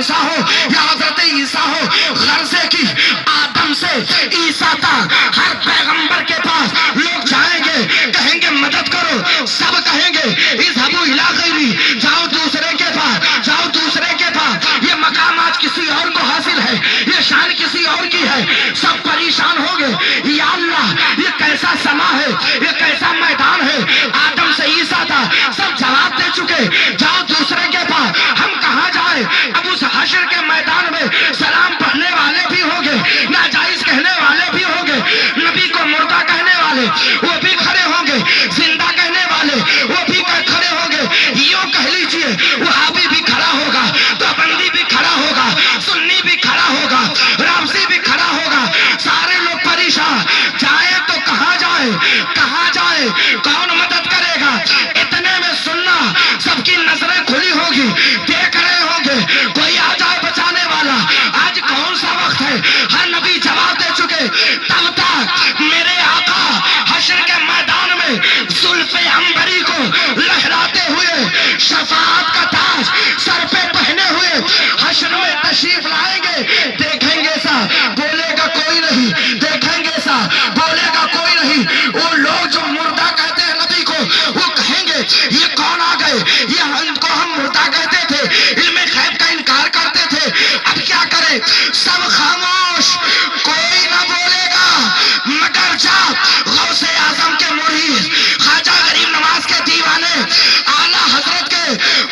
موسیٰ ہو یا حضرت عیسیٰ ہو، غرضے کی آدم سے عیسیٰ تک ہر پیغمبر کے پاس لوگ جائیں گے، کہیں گے مدد کرو، سب کہیں گے اذهبوا الی غیری، جاؤ دوسرے کے پاس، جاؤ دوسرے کے پاس، یہ مقام آج کسی اور کو حاصل ہے، یہ شان کسی اور کی ہے، سب پریشان ہو گئے، یا اللہ یہ کیسا سما ہے، یہ کیسا میدان ہے، آدم سے عیسیٰ تھا، سب جواب دے چکے، جاؤ دوسرے کے پاس، ہم کہاں جائیں؟ اب اس حشر کے میدان میں سلام پڑھنے والے بھی ہوں گے، ناجائز کہنے والے بھی ہوں گے، نبی کو مردہ کہنے والے وہ بھی کھڑے ہوں گے، زندہ کہنے والے وہ بھی کھڑے ہوں گے، یوں کہہ لیجئے وہابی بھی کھڑا ہوگا، دیوبندی بھی کھڑا ہوگا، سنی بھی کھڑا ہوگا، رافضی بھی کھڑا ہوگا، سارے لوگ پریشان، جائیں تو کہاں جائیں، کہاں جائیں، کون مدد کرے گا؟ اتنے میں سننا سب کی نظریں کھلی ہوگی، دیکھ رہے ہوں گے کوئی آ جائے بچانے والا، آج کون سا وقت ہے؟ ہر نبی جواب دے چکے، تب تک میرے آقا حشر کے میدان میں زلف عنبری کو لہراتے ہوئے، شفاعت کا تاج سر پہ پہنے ہوئے حشر میں تشریف لائیں گے، دیکھیں گے سا بولے گا کوئی نہیں، دیکھیں گے سا بولے گا کوئی نہیں، وہ لوگ جو مردہ کہتے ہیں نبی کو وہ کہیں گے یہ کون آ گئے، یہ ان کو ہم مردہ کہتے تھے، علم غیب کا انکار کرتے تھے، اب کیا کریں؟ سب خاموش، کوئی نہ بولے گا مگر جب غوث اعظم کے مرید، خواجہ غریب نواز کے دیوانے، اعلیٰ حضرت کے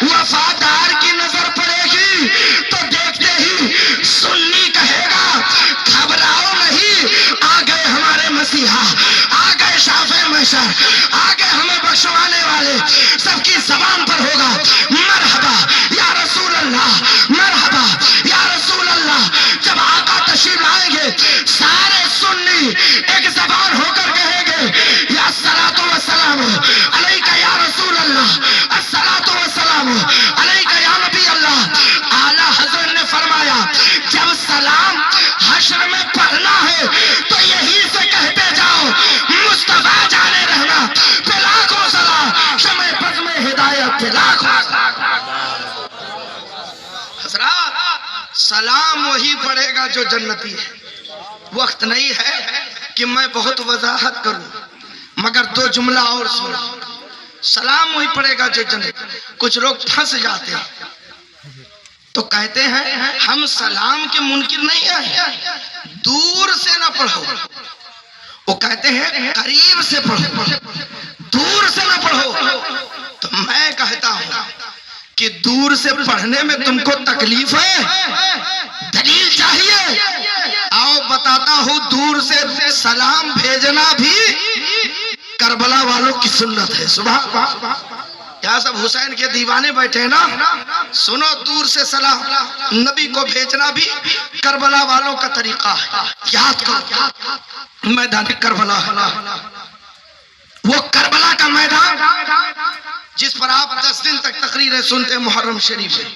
وفادار کی نظر پڑے گی تو دیکھتے ہی سنی کہے گا گھبراؤ نہیں، آ گئے ہمارے مسیحا، آ گئے شافع محشر، آ گئے ہمیں بخشوانے والے، سب کی زبان پر ہوگا مرحبا یا رسول اللہ، مرحبا یا رسول اللہ۔ جب آقا تشریف لائیں گے سارے سنی ایک زبان ہو کر کہیں گے یا الصلاۃ والسلام علیک یا رسول اللہ، الصلاۃ والسلام علیک یا نبی اللہ۔ اعلیٰ حضرت نے فرمایا جب سلام حشر میں پڑھنا ہے تو یہی سے کہتے جاؤ مصطفیٰ جانے رہنا پہ لاکھوں سلام، شمع بزم ہدایت پہ لاکھوں سلام۔ حضرات سلام وہی پڑھے گا جو جنتی ہے۔ وقت نہیں ہے کہ میں بہت وضاحت کروں مگر دو جملہ اور سنو، سلام وہی پڑھے گا جو جنتی۔ کچھ لوگ پھنس جاتے ہیں تو کہتے ہیں ہم سلام کے منکر نہیں ہیں، دور سے نہ پڑھو، وہ کہتے ہیں قریب سے پڑھو، دور سے نہ پڑھو۔ تو میں کہتا ہوں کہ دور سے پڑھنے میں تم کو تکلیف ہے، دلیل چاہیے، آؤ بتاتا ہوں۔ دور سے سلام بھیجنا بھی کربلا والوں کی سنت ہے۔ سبحان، یہاں سب حسین کے دیوانے بیٹھے نا، سنو دور سے سلام نبی کو بھیجنا بھی کربلا والوں کا طریقہ ہے۔ یاد کرو میدان کربلا، وہ کربلا کا میدان جس پر آپ 10 دن تک تقریریں سنتے محرم شریف میں،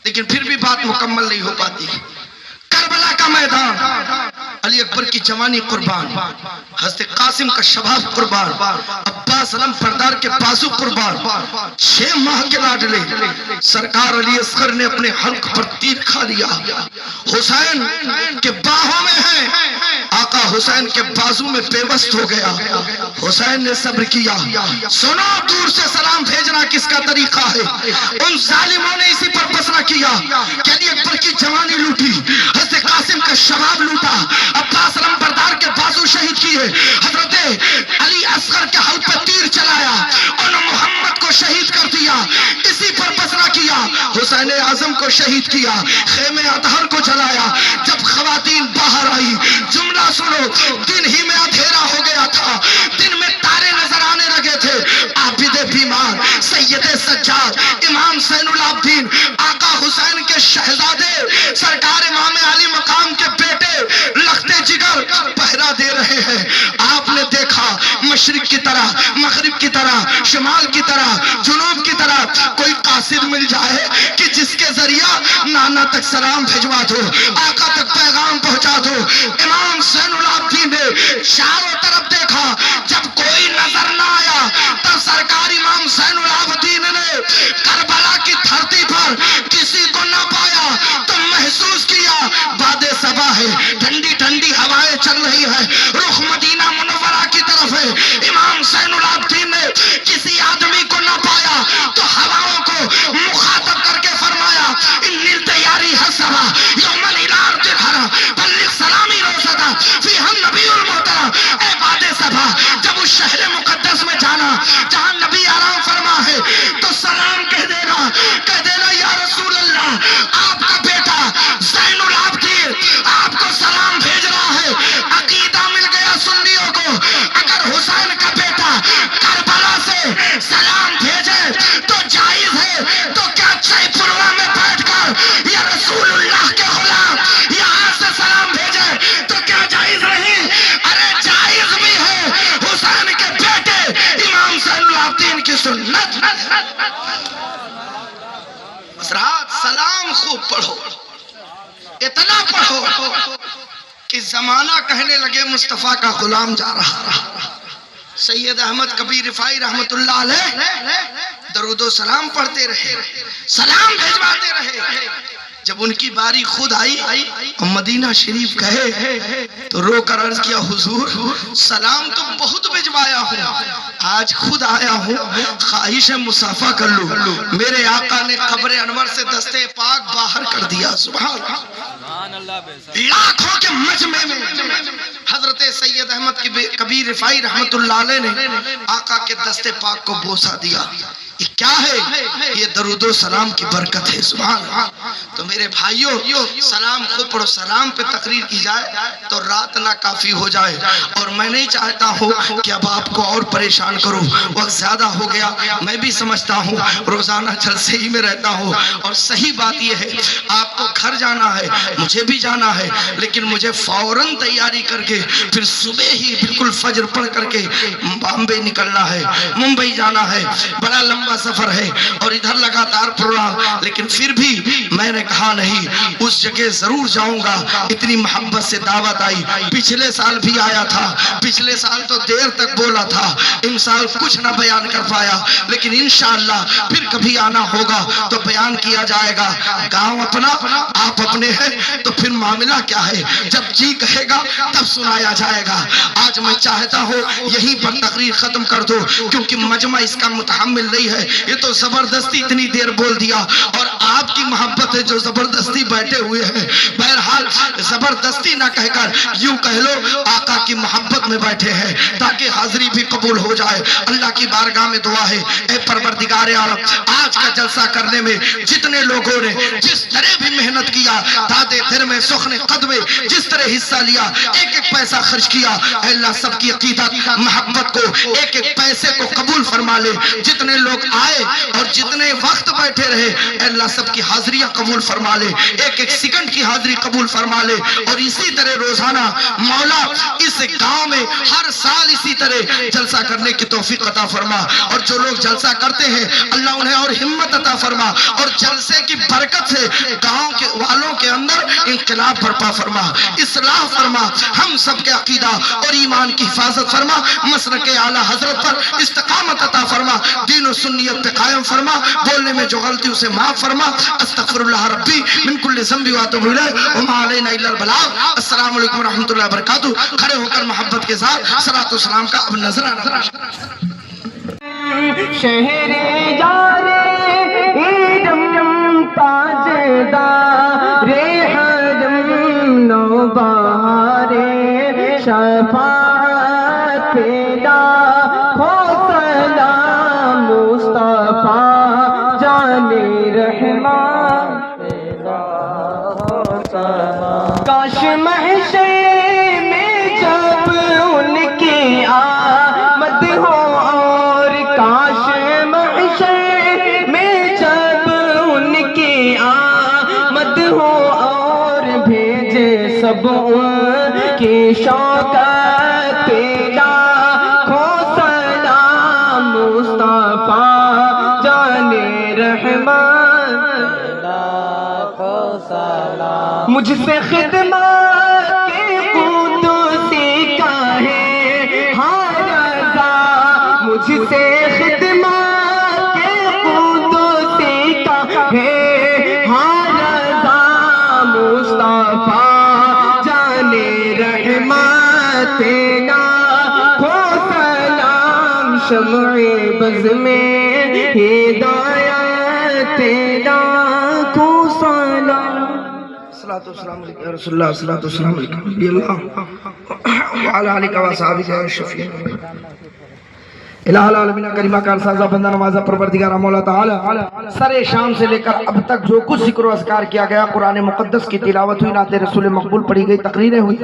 لیکن پھر بھی بات مکمل نہیں ہو پاتی۔ کربلا کا میدان، علی اکبر کی جوانی قربان، حضرت قاسم کا شباب قربان، عباس علم پردار کے بازو قربان، 6 ماہ کے لاڈلے سرکار علی اصغر نے اپنے حلق پر تیر کھا لیا، حسین کے باہوں میں ہے، آقا حسین کے بازو میں پیوست ہو گیا، حسین نے صبر کیا۔ سنو دور سے سلام بھیجنا کس کا طریقہ ہے، ان ظالموں نے اسی پر بس نہ کیا کہ علی اکبر کی جوانی لوٹی، حضرت قاسم کا شباب لوٹا، عباس علم بردار کے بازو شہید کیے، حضرت علی اصغر کے حلق پہ تیر چلایا، ان محمد کو شہید کر دیا، اسی پر بس نہ کیا، حسین اعظم کو شہید کیا، خیمے اطہر کو جلایا۔ جب خواتین باہر آئی جملہ سنو، دن ہی میں اندھیرا ہو گیا تھا، دن میں تارے نظر آنے لگے تھے، عابد بیمار سید سجاد امام زین العابدین آقا حسین کے شہزادے سرکار امام علی مقام کے بیٹے لختے جگر پہرا دے رہے ہیں۔ آپ نے دیکھا مشرق کی طرح، مغرب کی طرح، شمال کی طرح، جنوب کی طرح کوئی قاصد مل جائے کہ جس کے ذریعہ نانا تک سلام بھجوا دو، آقا تک پیغام پہنچا دو۔ امام زین العابدین نے چاروں طرف دیکھا، جب کوئی نظر نہ آیا تب سرکار امام زین العابدین نے کربلا کی دھرتی پر کسی کو نہ پایا ٹھنڈی ٹھنڈی ہوائیں چل رہی ہے، رخ مدینہ منورہ کی طرف ہے. امام زین العابدین نے کسی آدمی کو نہ پایا تو ہواؤں کو مخاطب کر کے فرمایا ان التیاری حسبا یوم الالار جرہرا بلغ سلامی روزدہ فی ہم نبی المحترم. اے باد صبا، جب اس شہر مقدس میں جانا جہاں نبی آرام فرما ہے تو سلام کہہ دینا یا رسول اللہ، آپ کا بیٹا زین العابدین آپ کو سلام بھیج رہا ہے. عقیدہ مل گیا سنیوں کو، اگر حسین کا بیٹا کربلا سے سلام بھیجے تو جائز ہے، تو کیا چھ پروا میں بیٹھ کر یا رسول اللہ کے غلام یہاں سے سلام بھیجے تو کیا جائز نہیں؟ ارے جائز بھی ہے. حسین کے بیٹے امام زین العابدین کی سنت. حضرات سلام خوب پڑھو، اتنا پڑھو کہ زمانہ کہنے لگے مصطفیٰ کا غلام جا رہا. سید احمد کبیر رفاعی رحمت اللہ علیہ درود و سلام پڑھتے رہے، سلام بھیجواتے رہے. جب ان کی باری خود آئی اور مدینہ شریف گئے تو رو کر عرض کیا حضور سلام تو بہت بھجوایا ہوں، آج خود آیا ہوں، خواہش مصافحہ کر لوں. میرے آقا نے قبر انور سے دستے پاک باہر کر دیا. سبحان اللہ. لاکھوں کے مجمع میں حضرت سید احمد کبیر رفاعی رحمت اللہ علیہ نے آقا کے دستے پاک کو بوسہ دیا. یہ کیا ہے؟ یہ درود و سلام کی برکت ہے. سبحان اللہ. تو میرے بھائیوں سلام خوب پڑھو. سلام پہ تقریر کی جائے تو رات نہ کافی ہو جائے، اور میں نہیں چاہتا ہوں کہ اب آپ کو اور پریشان کروں، وقت زیادہ ہو گیا. میں بھی سمجھتا ہوں روزانہ جلسے ہی میں رہتا ہوں، اور صحیح بات یہ ہے آپ کو گھر جانا ہے، مجھے بھی جانا ہے، لیکن مجھے فوراً تیاری کر کے پھر صبح ہی بالکل فجر پڑھ کر کے بامبے نکلنا ہے، ممبئی جانا ہے. بڑا لمبا سفر ہے اور ادھر لگاتار پروگرام، لیکن پھر بھی میں نے کہا نہیں اس جگہ ضرور جاؤں گا. اتنی محبت سے دعوت آئی. پچھلے سال بھی آیا تھا، پچھلے سال تو دیر تک بولا تھا، ان سال کچھ نہ بیان کر پایا، لیکن انشاءاللہ پھر کبھی آنا ہوگا تو بیان کیا جائے گا. گاؤں اپنا آپ اپنے ہیں تو پھر معاملہ کیا ہے، جب جی کہے گا تب سنایا جائے گا. آج میں چاہتا ہوں یہیں پر تقریر ختم کر دو، کیونکہ مجمع اس کا متحمل نہیں ہے. یہ تو زبردستی اتنی دیر بول دیا، اور آپ کی محبت ہے جو زبردستی بیٹھے ہوئے ہیں. بہرحال زبردستی نہ کہہ کر یوں کہہ لو آقا کی محبت میں بیٹھے ہیں تاکہ حاضری بھی قبول ہو جائے. اللہ کی بارگاہ میں دعا ہے اے پروردگار عالم، آج کا جلسہ کرنے میں جتنے لوگوں نے جس طرح بھی محنت کیا، دادے دھر میں سخن قد میں جس طرح حصہ لیا، ایک ایک پیسہ خرچ کیا، اے اللہ سب کی عقیدت محبت کو ایک ایک پیسے کو قبول فرما لے. جتنے لوگ آئے اور جتنے وقت بیٹھے رہے، اے اللہ سب کی حاضریاں قبول فرما لے، ایک ایک سیکنڈ کی حاضری قبول فرما لے. اور اسی طرح روزانہ مولا اس گاؤں میں ہر سال اسی طرح جلسہ کرنے کی توفیق عطا فرما. اور جو لوگ جلسہ کرتے ہیں اللہ انہیں اور ہمت عطا فرما، اور جلسے کی برکت سے گاؤں کے والوں کے اندر انقلاب برپا فرما، اصلاح فرما، ہم سب کے عقیدہ اور ایمان کی حفاظت فرما، مسلک اعلیٰ حضرت پر استقامت عطا فرما، دین و سنیت پہ قائم فرما، بولنے میں جو غلطی اسے معاف فرما. استغفر اللہ ربی من کل ذنب واتوب الیہ وما علینا الا البلاغ. السلام علیکم ورحمۃ اللہ وبرکاتہ. کھڑے ہو کر محبت کے ساتھ صلاۃ و سلام کا اب نذرانہ. شہر یارے ایدم تاجدار حرم نوبہارے شفاعت پیدا ہو سلام مصطفیٰ جان رحمان پیدا ہو سلام. کاش محشر میں جب ان کی آمد ہو، اور کاش محشر میں جب ان کی آمد ہو، اور بھیجے سب ان کی شوکت پیدا ہو سلام مصطفیٰ جان رحمان لاکھوں سلام. مجھ سے خدمت کے قدوسی کا ہے ہر رضا، مجھ سے خدمت کے قدوسی کا ہے ہر رضا، مصطفیٰ جان تیرا ہو سلام شمع بز میں ہدایت تیرا ہو سلام صلاۃ والسلام علیک یا رسول اللہ صلاۃ والسلام علیک نبی اللہ وعلی آلہ و صحابہ الشفیع الہ العالمین کریمہ کا سازہ بندہ نوازہ پروردگار مولا تعالی سر شام سے لے کر اب تک جو کچھ ذکر و اذکار کیا گیا، قرآن مقدس کی تلاوت ہوئی، نعت رسول مقبول پڑھی گئی، تقریریں ہوئی،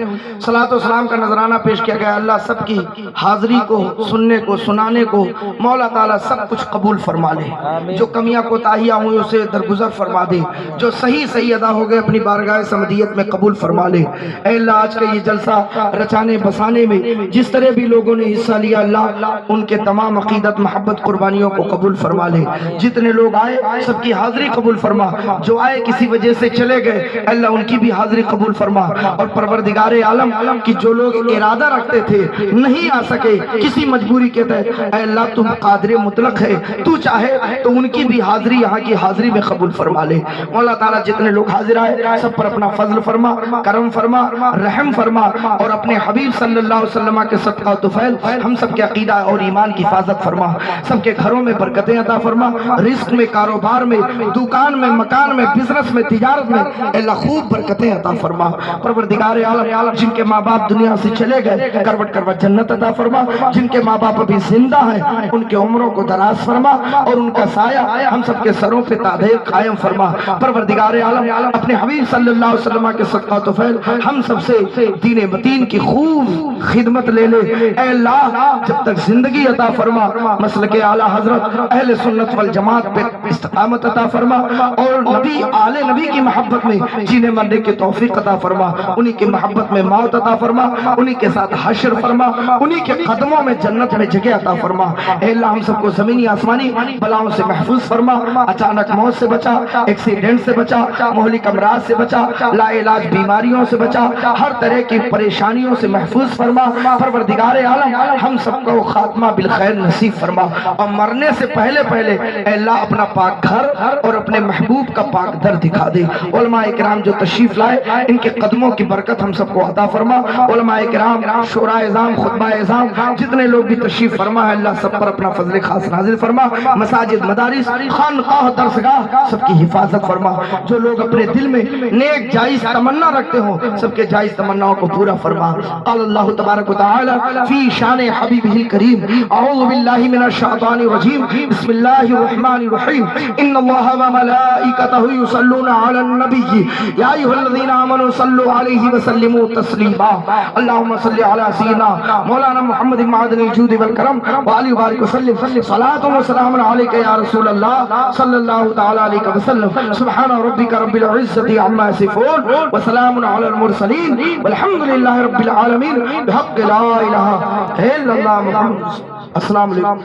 صلاۃ و سلام کا نذرانہ پیش کیا گیا، اللہ سب کی حاضری کو، سننے کو، سنانے کو مولا تعالی سب کچھ قبول فرما لے، جو کمیاں کوتاہیاں ہوئی اسے درگزر فرما دے، جو صحیح ادا ہو گئے اپنی بارگاہ سمدیت میں قبول فرما لے۔ اے اللہ آج کا یہ جلسہ رچانے بسانے میں جس طرح بھی لوگوں نے حصہ لیا، اللہ ان کے تمام عقیدت محبت قربانیوں کو قبول فرما لے، جتنے لوگ آئے سب کی حاضری قبول فرما، جو آئے کسی وجہ سے چلے گئے اللہ ان کی بھی حاضری قبول فرما، اور پروردگار عالم کی جو لوگ ارادہ رکھتے تھے نہیں آ سکے کسی مجبوری کے تحت، اے اللہ تم قادر مطلق ہے، تو چاہے تو ان کی بھی حاضری یہاں کی حاضری میں قبول فرما لے۔ مولا تعالیٰ جتنے لوگ حاضر آئے سب پر اپنا فضل فرما، کرم فرما، رحم فرما، اور اپنے حبیب صلی اللہ علیہ وسلم کے صدقہ و طفیل ہم سب کے عقیدہ اور ایمان کی حفاظت فرما، سب کے گھروں میں برکتیں عطا فرما، رزق میں، کاروبار میں، دکان میں، مکان میں، بزنس میں، تجارت میں اے اللہ خوب برکتیں عطا فرما۔ پروردگار عالم جن کے ماں باپ دنیا سے چلے گئے کروٹ کروٹ جنت عطا فرما، جن کے ماں باپ ابھی زندہ ہیں ان کے عمروں کو دراز فرما، اور ان کا سایہ ہم سب کے سروں پہ تادیب قائم فرما۔ پروردگار عالم اپنے حبیب صلی اللہ علیہ وسلم کے صدقہ و طفیل ہم سب سے دین متین کی خوب خدمت لے لے، اے اللہ جب تک زندگی عطا فرما، مسلک اعلی حضرت اہل سنت والجماعت پہ استقامت عطا فرما، اور نبی آل نبی کی محبت میں جینے مرنے کی توفیق عطا فرما، انہی کی محبت میں موت عطا فرما، انہی کے ساتھ حشر فرما، انہی کے قدموں میں جنت میں جگہ عطا فرما۔ اے اللہ ہم سب کو زمینی آسمانی بلاؤں سے محفوظ فرما، اچانک موت سے بچا، ایکسیڈنٹ سے بچا، مہلک امراض سے بچا، لا علاج بیماریوں سے بچا، ہر طرح کی پریشانیوں سے محفوظ فرما۔ پروردگار عالم ہم سب کو خاتمہ بالخیر نصیب فرما، اور مرنے سے پہلے اے اللہ اپنا پاک گھر اور اپنے محبوب کا پاک در دکھا دے۔ علماء کرام جو تشریف لائے ان کے قدموں کی برکت ہم سب کو عطا فرما، علماء کرام، شورا اعظام، خطبہ اعظام جتنے لوگ بھی تشریف فرما ہے اللہ سب پر اپنا فضل خاص نازل فرما، مساجد، مدارس، خانقاہ، درسگاہ سب کی حفاظت فرما، جو لوگ اپنے دل میں نیک جائز تمنا رکھتے ہوں سب کے جائز تمناؤں کو پورا فرما۔ قال اللہ تبارک و تعالی فی شان حبیبہ الکریم اعوذ باللہ من الشیطان الرجیم بسم اللہ الرحمن الرحیم ان اللہ وملائکتہ یصلون علی النبی یا ایھا الذین آمنوا صلوا علیہ وسلموا تسلیما اللہم صل علی سیدنا مولانا محمد معدن الجود والکرم وعلی وبارک وسلم صلاۃ و سلام علیک یا رسول اللہ صلی اللہ تعالی علیہ وسلم سبحان ربک رب العزۃ عما یصفون وسلام علی المرسلین والحمد للہ رب العالمین بحق لا الہ الا اللہ محمد۔ السلام علیکم۔